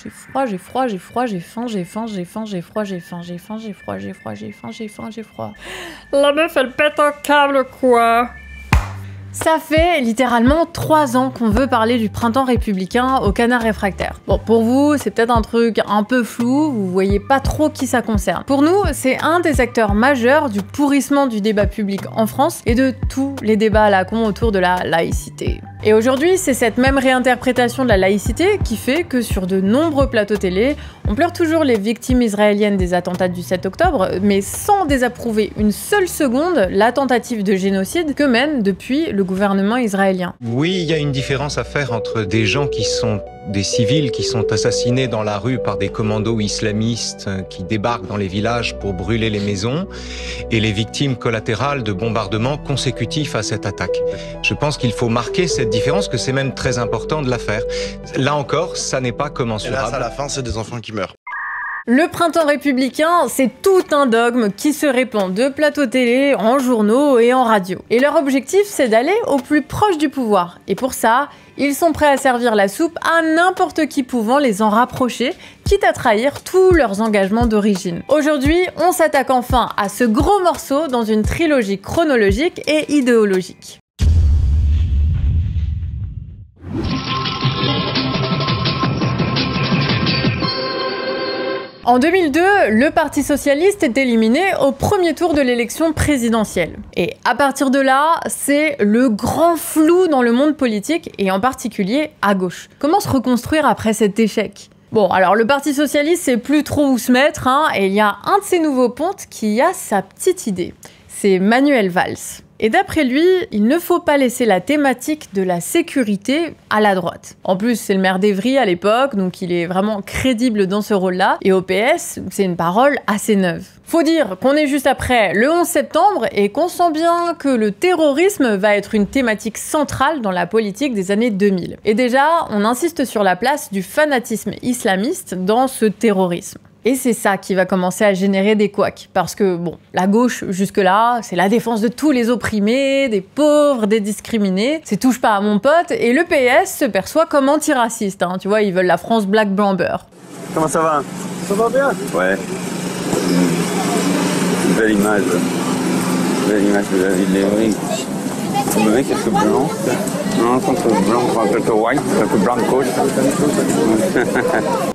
J'ai froid, j'ai froid, j'ai froid, j'ai faim, j'ai faim, j'ai faim, j'ai froid, j'ai faim, j'ai faim, j'ai froid, j'ai froid, j'ai faim, j'ai faim, j'ai froid. La meuf, elle pète un câble, quoi. Ça fait littéralement 3 ans qu'on veut parler du printemps républicain au Canard réfractaire. Bon, pour vous, c'est peut-être un truc un peu flou, vous voyez pas trop qui ça concerne. Pour nous, c'est un des acteurs majeurs du pourrissement du débat public en France et de tous les débats à la con autour de la laïcité. Et aujourd'hui, c'est cette même réinterprétation de la laïcité qui fait que sur de nombreux plateaux télé, on pleure toujours les victimes israéliennes des attentats du 7 octobre, mais sans désapprouver une seule seconde la tentative de génocide que mène depuis le gouvernement israélien. Oui, il y a une différence à faire entre des gens qui sont des civils qui sont assassinés dans la rue par des commandos islamistes qui débarquent dans les villages pour brûler les maisons et les victimes collatérales de bombardements consécutifs à cette attaque. Je pense qu'il faut marquer cette différence, que c'est même très important de la faire. Là encore, ça n'est pas commensurable. Et là, à la fin, c'est des enfants qui meurent. Le printemps républicain, c'est tout un dogme qui se répand de plateaux télé, en journaux et en radio. Et leur objectif, c'est d'aller au plus proche du pouvoir. Et pour ça, ils sont prêts à servir la soupe à n'importe qui pouvant les en rapprocher, quitte à trahir tous leurs engagements d'origine. Aujourd'hui, on s'attaque enfin à ce gros morceau dans une trilogie chronologique et idéologique. En 2002, le Parti socialiste est éliminé au premier tour de l'élection présidentielle. Et à partir de là, c'est le grand flou dans le monde politique, et en particulier à gauche. Comment se reconstruire après cet échec ? Bon, alors le Parti socialiste sait plus trop où se mettre, et il y a un de ses nouveaux pontes qui a sa petite idée. C'est Manuel Valls. Et d'après lui, il ne faut pas laisser la thématique de la sécurité à la droite. En plus, c'est le maire d'Evry à l'époque, donc il est vraiment crédible dans ce rôle-là. Et au PS, c'est une parole assez neuve. Faut dire qu'on est juste après le 11 septembre et qu'on sent bien que le terrorisme va être une thématique centrale dans la politique des années 2000. Et déjà, on insiste sur la place du fanatisme islamiste dans ce terrorisme. Et c'est ça qui va commencer à générer des couacs. Parce que, bon, la gauche, jusque-là, c'est la défense de tous les opprimés, des pauvres, des discriminés. C'est touche pas à mon pote. Et le PS se perçoit comme antiraciste. Tu vois, ils veulent la France black blanc beurre. Comment ça va? Ça va bien? Ouais. Belle image. Belle image de la ville d'Evry. Vous me mettez quelques blancs? Non, quelques blancs, quelques white, quelques blancs de gauche.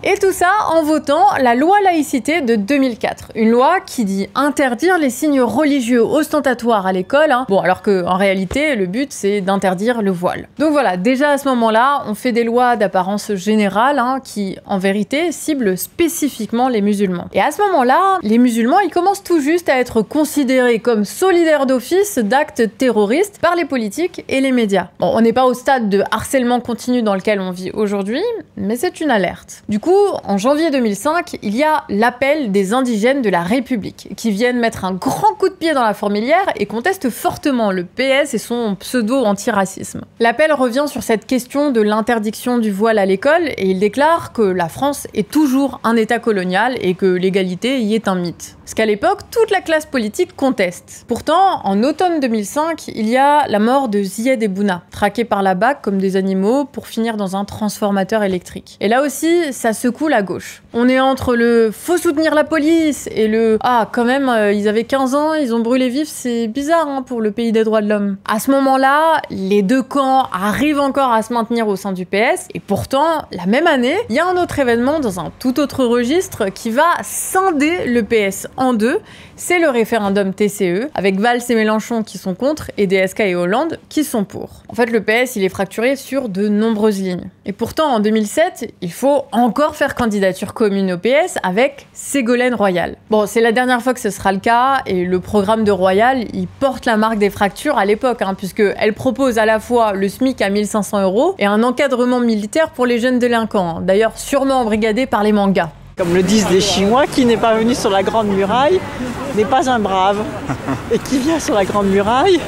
Et tout ça en votant la loi laïcité de 2004. Une loi qui dit interdire les signes religieux ostentatoires à l'école. Bon, alors qu'en réalité, le but, c'est d'interdire le voile. Donc voilà, déjà à ce moment-là, on fait des lois d'apparence générale qui, en vérité, ciblent spécifiquement les musulmans. Et à ce moment-là, les musulmans, ils commencent tout juste à être considérés comme solidaires d'office d'actes terroristes par les politiques et les médias. Bon, on n'est pas au stade de harcèlement continu dans lequel on vit aujourd'hui, mais c'est une alerte. Du coup, en janvier 2005, il y a l'appel des indigènes de la République, qui viennent mettre un grand coup de pied dans la fourmilière et contestent fortement le PS et son pseudo-antiracisme. L'appel revient sur cette question de l'interdiction du voile à l'école, et il déclare que la France est toujours un État colonial et que l'égalité y est un mythe. Ce qu'à l'époque, toute la classe politique conteste. Pourtant, en automne 2005, il y a la mort de Zied et Bouna, traqués par la BAC comme des animaux pour finir dans un transformateur électrique. Et là aussi, ça secoue la gauche. On est entre le « faut soutenir la police » et le « ah, quand même, ils avaient 15 ans, ils ont brûlé vifs, c'est bizarre pour le pays des droits de l'homme ». À ce moment-là, les deux camps arrivent encore à se maintenir au sein du PS, et pourtant, la même année, il y a un autre événement dans un tout autre registre qui va scinder le PS en deux. C'est le référendum TCE, avec Valls et Mélenchon qui sont contre, et DSK et Hollande qui sont pour. En fait, le PS, il est fracturé sur de nombreuses lignes. Et pourtant, en 2007, il faut encore faire candidature commune au PS avec Ségolène Royal. Bon, c'est la dernière fois que ce sera le cas, et le programme de Royal, il porte la marque des fractures à l'époque, puisqu'elle propose à la fois le SMIC à 1 500 € et un encadrement militaire pour les jeunes délinquants, d'ailleurs sûrement embrigadés par les mangas. Comme le disent les Chinois, qui n'est pas venu sur la Grande Muraille n'est pas un brave. Et qui vient sur la Grande Muraille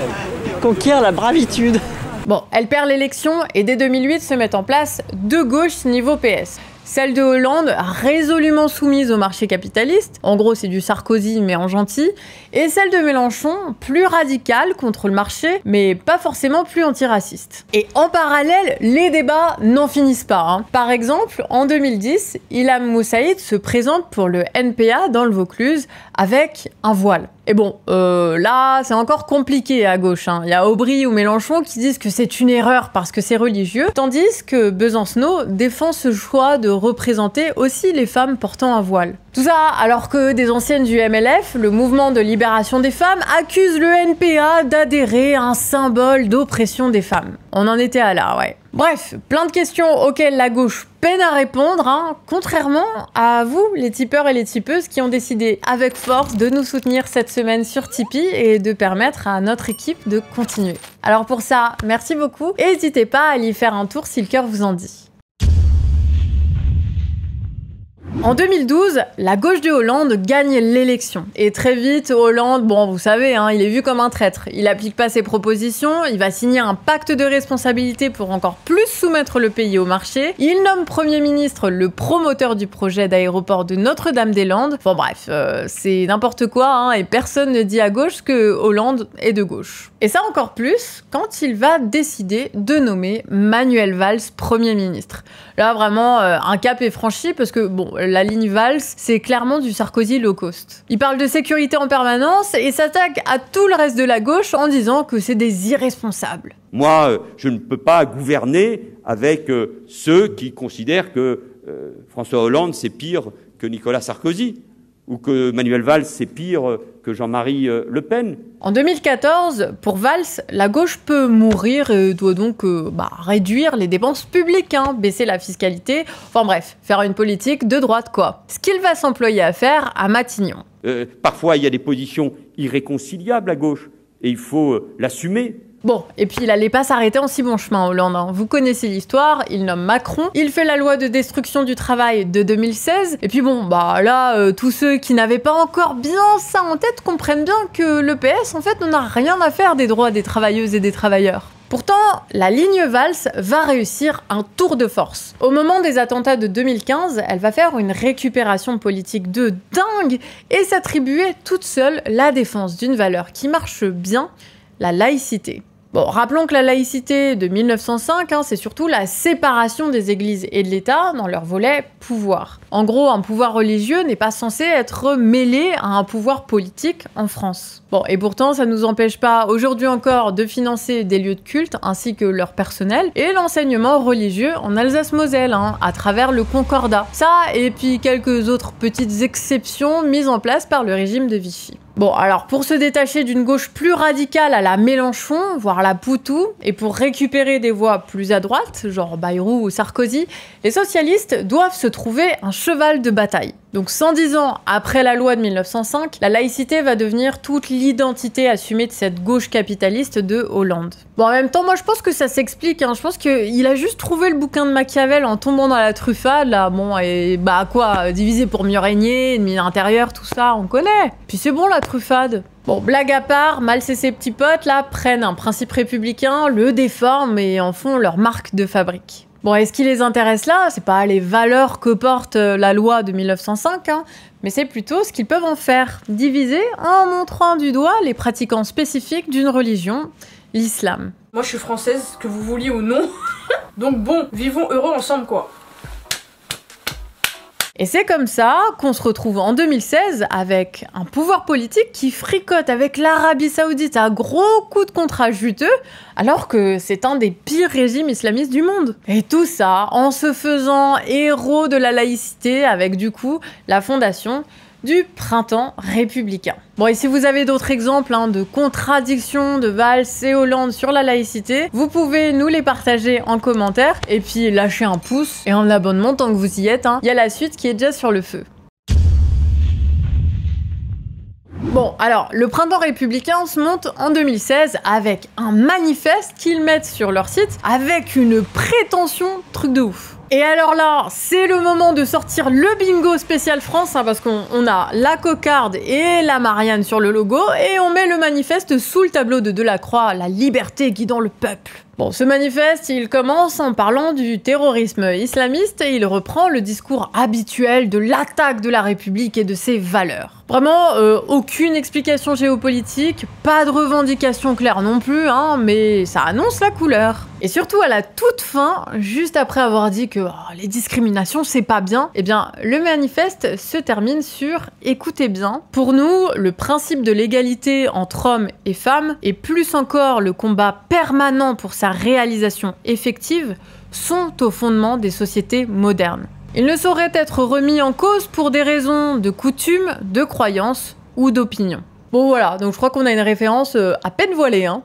conquiert la bravitude. Bon, elle perd l'élection et dès 2008 se mettent en place deux gauches niveau PS. Celle de Hollande, résolument soumise au marché capitaliste, en gros c'est du Sarkozy mais en gentil, et celle de Mélenchon, plus radicale contre le marché, mais pas forcément plus antiraciste. Et en parallèle, les débats n'en finissent pas. Hein. Par exemple, en 2010, Ilham Moussaïd se présente pour le NPA dans le Vaucluse avec un voile. Et bon, là, c'est encore compliqué à gauche. Hein. Il y a Aubry ou Mélenchon qui disent que c'est une erreur parce que c'est religieux, tandis que Besancenot défend ce choix de représenter aussi les femmes portant un voile. Tout ça alors que des anciennes du MLF, le mouvement de libération des femmes, accusent le NPA d'adhérer à un symbole d'oppression des femmes. On en était à là, ouais. Bref, plein de questions auxquelles la gauche peine à répondre, hein, contrairement à vous, les tipeurs et les tipeuses, qui ont décidé avec force de nous soutenir cette semaine sur Tipeee et de permettre à notre équipe de continuer. Alors pour ça, merci beaucoup et n'hésitez pas à aller y faire un tour si le cœur vous en dit. En 2012, la gauche de Hollande gagne l'élection. Et très vite, Hollande, bon, vous savez, hein, il est vu comme un traître. Il applique pas ses propositions, il va signer un pacte de responsabilité pour encore plus soumettre le pays au marché. Il nomme Premier ministre le promoteur du projet d'aéroport de Notre-Dame-des-Landes. Bon bref, c'est n'importe quoi, hein, et personne ne dit à gauche que Hollande est de gauche. Et ça encore plus quand il va décider de nommer Manuel Valls Premier ministre. Là, vraiment, un cap est franchi parce que, bon, la ligne Valls, c'est clairement du Sarkozy low cost. Il parle de sécurité en permanence et s'attaque à tout le reste de la gauche en disant que c'est des irresponsables. Moi, je ne peux pas gouverner avec ceux qui considèrent que François Hollande, c'est pire que Nicolas Sarkozy, ou que Manuel Valls, c'est pire que Jean-Marie Le Pen. En 2014, pour Valls, la gauche peut mourir et doit donc réduire les dépenses publiques, hein, baisser la fiscalité, enfin bref, faire une politique de droite quoi. Ce qu'il va s'employer à faire à Matignon. Parfois, il y a des positions irréconciliables à gauche, et il faut l'assumer. Bon, et puis il allait pas s'arrêter en si bon chemin, Hollande. Hein. Vous connaissez l'histoire, il nomme Macron, il fait la loi de destruction du travail de 2016, et puis bon, là, tous ceux qui n'avaient pas encore bien ça en tête comprennent bien que le PS, en fait, n'en a rien à faire des droits des travailleuses et des travailleurs. Pourtant, la ligne Valls va réussir un tour de force. Au moment des attentats de 2015, elle va faire une récupération politique de dingue et s'attribuer toute seule la défense d'une valeur qui marche bien, la laïcité. Bon, rappelons que la laïcité de 1905, c'est surtout la séparation des églises et de l'État dans leur volet pouvoir. En gros, un pouvoir religieux n'est pas censé être mêlé à un pouvoir politique en France. Bon, et pourtant, ça ne nous empêche pas aujourd'hui encore de financer des lieux de culte ainsi que leur personnel et l'enseignement religieux en Alsace-Moselle, à travers le Concordat. Ça, et puis quelques autres petites exceptions mises en place par le régime de Vichy. Bon, alors pour se détacher d'une gauche plus radicale à la Mélenchon, voire la Poutou, et pour récupérer des voix plus à droite, genre Bayrou ou Sarkozy, les socialistes doivent se trouver un cheval de bataille. Donc 110 ans après la loi de 1905, la laïcité va devenir toute l'identité assumée de cette gauche capitaliste de Hollande. Bon, en même temps, moi je pense que ça s'explique, je pense qu'il a juste trouvé le bouquin de Machiavel en tombant dans la truffade, là, bon, et quoi, diviser pour mieux régner, ennemi intérieur, tout ça, on connaît. Puis c'est bon la truffade. Bon, blague à part, Valls et ses petits potes, là, prennent un principe républicain, le déforment et en font leur marque de fabrique. Bon, et ce qui les intéresse là, c'est pas les valeurs que porte la loi de 1905, mais c'est plutôt ce qu'ils peuvent en faire, diviser en montrant du doigt les pratiquants spécifiques d'une religion, l'islam. Moi je suis française, que vous vouliez ou non, donc bon, vivons heureux ensemble quoi. Et c'est comme ça qu'on se retrouve en 2016 avec un pouvoir politique qui fricote avec l'Arabie Saoudite à gros coups de contrat juteux, alors que c'est un des pires régimes islamistes du monde. Et tout ça en se faisant héros de la laïcité avec du coup la fondation du printemps républicain. Bon, et si vous avez d'autres exemples de contradictions de Valls et Hollande sur la laïcité, vous pouvez nous les partager en commentaire et puis lâcher un pouce et un abonnement tant que vous y êtes. Il y a la suite qui est déjà sur le feu. Bon, alors, le printemps républicain se monte en 2016 avec un manifeste qu'ils mettent sur leur site avec une prétention truc de ouf. Et alors là, c'est le moment de sortir le bingo spécial France, parce qu'on a la cocarde et la Marianne sur le logo, et on met le manifeste sous le tableau de Delacroix, la liberté guidant le peuple. Bon, ce manifeste, il commence en parlant du terrorisme islamiste et il reprend le discours habituel de l'attaque de la République et de ses valeurs. Vraiment, aucune explication géopolitique, pas de revendication claire non plus, hein, mais ça annonce la couleur. Et surtout, à la toute fin, juste après avoir dit que les discriminations, c'est pas bien, eh bien, le manifeste se termine sur « Écoutez bien, pour nous, le principe de l'égalité entre hommes et femmes, et plus encore le combat permanent pour sa réalisation effective, sont au fondement des sociétés modernes. Il ne saurait être remis en cause pour des raisons de coutume, de croyance ou d'opinion. » Bon voilà, donc je crois qu'on a une référence à peine voilée, hein.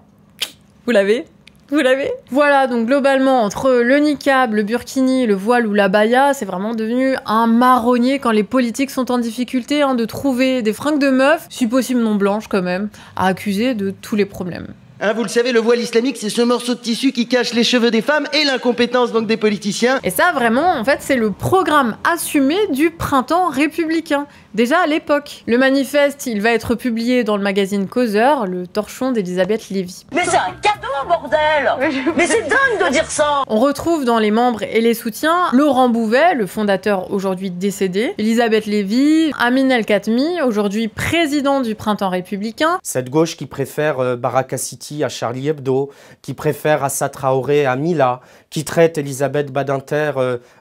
Vous l'avez ? Vous l'avez ? Voilà, donc globalement, entre le niqab, le burkini, le voile ou l'abaya, c'est vraiment devenu un marronnier quand les politiques sont en difficulté hein, de trouver des fringues de meufs, si possible non blanches quand même, à accuser de tous les problèmes. Hein, vous le savez, le voile islamique, c'est ce morceau de tissu qui cache les cheveux des femmes et l'incompétence donc des politiciens. Et ça, vraiment, en fait, c'est le programme assumé du printemps républicain. Déjà à l'époque. Le manifeste, il va être publié dans le magazine Causeur, le torchon d'Elisabeth Lévy. Mais c'est un cadeau, bordel! Mais c'est dingue de dire ça! On retrouve dans les membres et les soutiens Laurent Bouvet, le fondateur aujourd'hui décédé, Elisabeth Lévy, Amin El-Khatmi, aujourd'hui président du printemps républicain. Cette gauche qui préfère Baraka City à Charlie Hebdo, qui préfère Assa Traoré à Mila, qui traite Elisabeth Badinter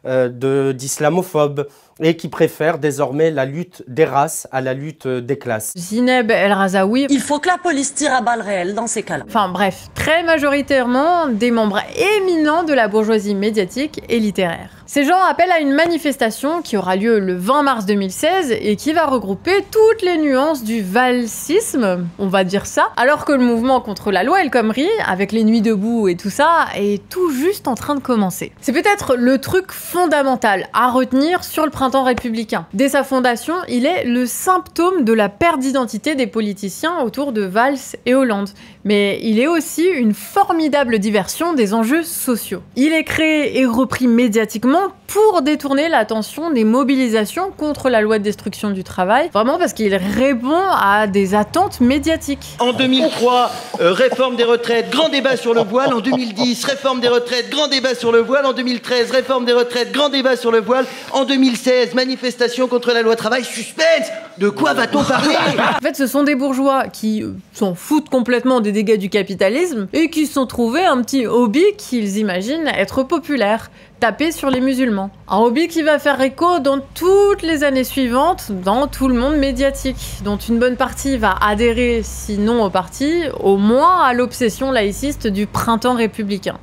d'islamophobe, et qui préfère désormais la lutte des races à la lutte des classes. Zineb El Razaoui. Il faut que la police tire à balles réelles dans ces cas-là. Enfin bref, très majoritairement des membres éminents de la bourgeoisie médiatique et littéraire. Ces gens appellent à une manifestation qui aura lieu le 20 mars 2016 et qui va regrouper toutes les nuances du valsisme, on va dire ça, alors que le mouvement contre la loi El Khomri, avec les nuits debout et tout ça, est tout juste en train de commencer. C'est peut-être le truc fondamental à retenir sur le printemps républicain. Dès sa fondation, il est le symptôme de la perte d'identité des politiciens autour de Valls et Hollande. Mais il est aussi une formidable diversion des enjeux sociaux. Il est créé et repris médiatiquement pour détourner l'attention des mobilisations contre la loi de destruction du travail, vraiment parce qu'il répond à des attentes médiatiques. En 2003, réforme des retraites, grand débat sur le voile. En 2010, réforme des retraites, grand débat sur le voile. En 2013, réforme des retraites, grand débat sur le voile. En 2016, manifestation contre la loi travail, suspense. De quoi va-t-on parler? En fait, ce sont des bourgeois qui s'en foutent complètement des dégâts du capitalisme et qui se sont trouvés un petit hobby qu'ils imaginent être populaire. Taper sur les musulmans. Un hobby qui va faire écho dans toutes les années suivantes, dans tout le monde médiatique, dont une bonne partie va adhérer, sinon au parti, au moins à l'obsession laïciste du printemps républicain.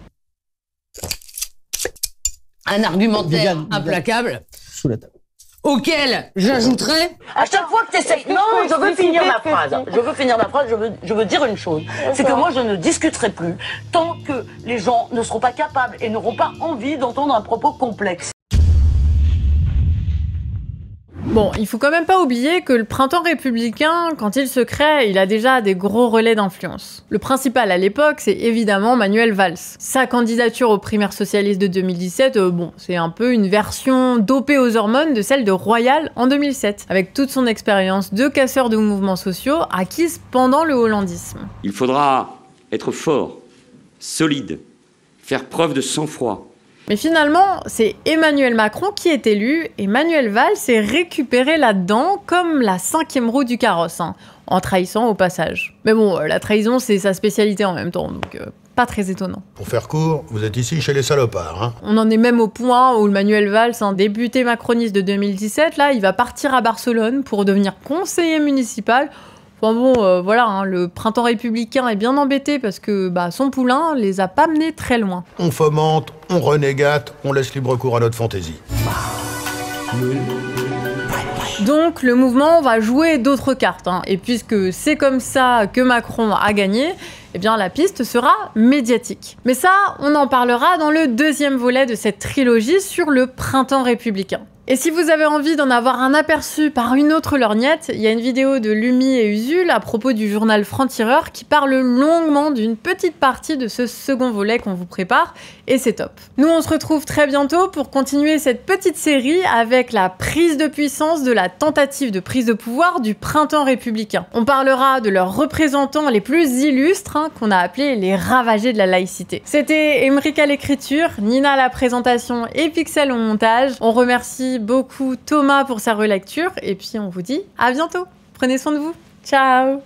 Un argumentaire implacable auquel j'ajouterais... À chaque fois que tu essaies... Non, je veux finir ma phrase. Je veux finir ma phrase, je veux dire une chose. C'est que moi, je ne discuterai plus tant que les gens ne seront pas capables et n'auront pas envie d'entendre un propos complexe. Bon, il faut quand même pas oublier que le printemps républicain, quand il se crée, il a déjà des gros relais d'influence. Le principal à l'époque, c'est évidemment Manuel Valls. Sa candidature aux primaires socialistes de 2017, bon, c'est un peu une version dopée aux hormones de celle de Royal en 2007, avec toute son expérience de casseur de mouvements sociaux acquise pendant le hollandisme. Il faudra être fort, solide, faire preuve de sang-froid. Mais finalement, c'est Emmanuel Macron qui est élu et Manuel Valls est récupéré là-dedans comme la 5e roue du carrosse, hein, en trahissant au passage. Mais bon, la trahison, c'est sa spécialité en même temps, donc pas très étonnant. Pour faire court, vous êtes ici chez les salopards, hein. On en est même au point où le Manuel Valls, un député macroniste de 2017, là, il va partir à Barcelone pour devenir conseiller municipal. Enfin bon, voilà, hein, le printemps républicain est bien embêté parce que son poulain les a pas menés très loin. On fomente, on renégate, on laisse libre cours à notre fantaisie. Donc le mouvement va jouer d'autres cartes, hein, et puisque c'est comme ça que Macron a gagné, eh bien la piste sera médiatique. Mais ça, on en parlera dans le 2e volet de cette trilogie sur le printemps républicain. Et si vous avez envie d'en avoir un aperçu par une autre lorgnette, il y a une vidéo de Lumi et Usul à propos du journal Franc-Tireur qui parle longuement d'une petite partie de ce second volet qu'on vous prépare, et c'est top. Nous on se retrouve très bientôt pour continuer cette petite série avec la prise de puissance de la tentative de prise de pouvoir du printemps républicain. On parlera de leurs représentants les plus illustres, qu'on a appelés les ravagés de la laïcité. C'était Emric à l'écriture, Nina à la présentation et Pixel au montage. On remercie beaucoup Thomas pour sa relecture et puis on vous dit à bientôt. Prenez soin de vous. Ciao.